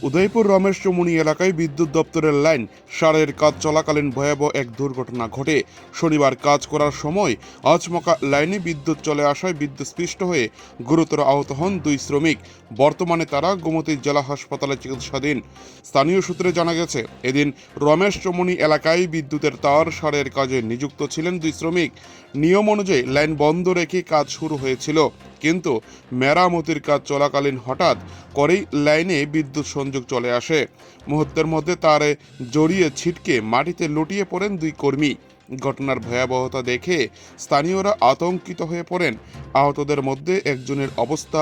উদয়পুর রমেশ চৌমুহনী এলাকায় বিদ্যুৎ দপ্তরের লাইন সারের কাজ চলাকালীন ভয়াবহ এক দুর্ঘটনা ঘটে। শনিবার কাজ করার সময় আচমকা লাইনে বিদ্যুৎ চলে আসায় বিদ্যুৎস্পৃষ্ট হয়ে গুরুতর আহত হন দুই শ্রমিক। বর্তমানে তারা গোমতী জেলা হাসপাতালে চিকিৎসাধীন। স্থানীয় সূত্রে জানা গেছে, এদিন রমেশ চৌমুহনী এলাকায় বিদ্যুতের তার সারের কাজে নিযুক্ত ছিলেন দুই শ্রমিক। নিয়ম অনুযায়ী লাইন বন্ধ রেখে কাজ শুরু হয়েছিল, কিন্তু মেরামতির কাজ চলাকালীন হঠাৎ করেই লাইনে বিদ্যুৎ সংযোগ চলে আসে। মুহূর্তের মধ্যে তারে জড়িয়ে ছিটকে মাটিতে লুটিয়ে পড়েন দুই কর্মী। ঘটনার ভয়াবহতা দেখে স্থানীয়রা আতঙ্কিত হয়ে পড়েন। আহতদের মধ্যে একজনের অবস্থা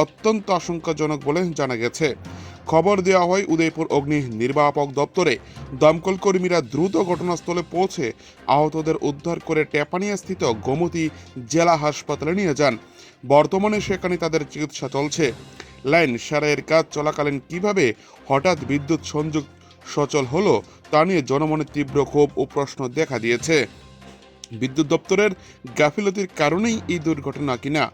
অত্যন্ত আশঙ্কাজনক বলে জানা গেছে। খবর দেওয়া হয় উদয়পুর অগ্নি নির্বাপক দপ্তরে। দমকল কর্মীরা দ্রুত ঘটনাস্থলে পৌঁছে আহতদের উদ্ধার করে টেপানিয়া স্থিত গোমতী জেলা হাসপাতালে নিয়ে যান। বর্তমানে সেখানে তাদের চিকিৎসা চলছে। লাইন সারাইয়ের কাজ চলাকালীন কিভাবে হঠাৎ বিদ্যুৎ সংযোগ সচল হলো তা নিয়ে জনমনে তীব্র ক্ষোভ ও প্রশ্ন দেখা দিয়েছে। বিদ্যুৎ দপ্তরের গাফিলতির কারণেই এই দুর্ঘটনা কিনা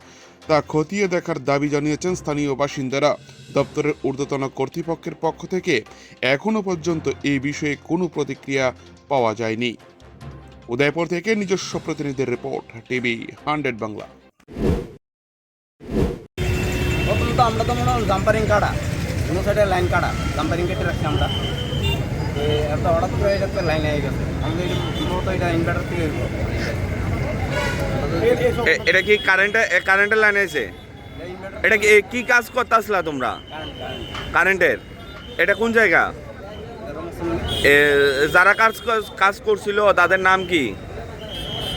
তা খতিয়ে দেখার দাবি জানিয়েছেন স্থানীয় বাসিন্দারা। দপ্তরের ঊর্ধ্বতন কর্তৃপক্ষের পক্ষ থেকে এখনো পর্যন্ত এই বিষয়ে কোনো প্রতিক্রিয়া পাওয়া যায়নি। উদয়পুর থেকে নিজস্ব প্রতিনিধির রিপোর্ট, টিভি 100 বাংলা। প্রথমত আমরা তো মনে হয় জাম্পারিং কাটা, কোনো সাইডে লাইন কাটা, জাম্পারিং কেটে রাখছি আমরা। একটা হঠাৎ করে এটা একটা লাইন হয়ে গেছে। আমাদের মূলত এটা ইনভার্টার থেকে এটা কি কারেন্টের লাইন আছে? এটা কি কাজ করতে আসলা তোমরা? কারেন্টের। এটা কোন জায়গা? যারা কাজ করছিল তাদের নাম কি?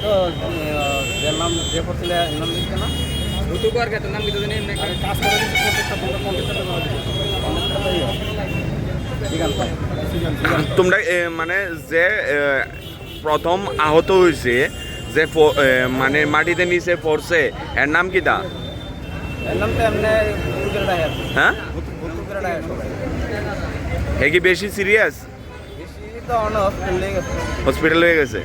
তো যে নাম যে করছিল নাম লিখছে না, তোমরা মানে যে প্রথম আহত হয়েছে, যে মানে মাটিতে নিচে পড়ছে, এর নাম কি দা? এর নাম তো এমনি হ্যাঁ, হে কি বেশি সিরিয়াস? বেশি তো অন হসপিটাল হসপিটাল হয়ে গেছে?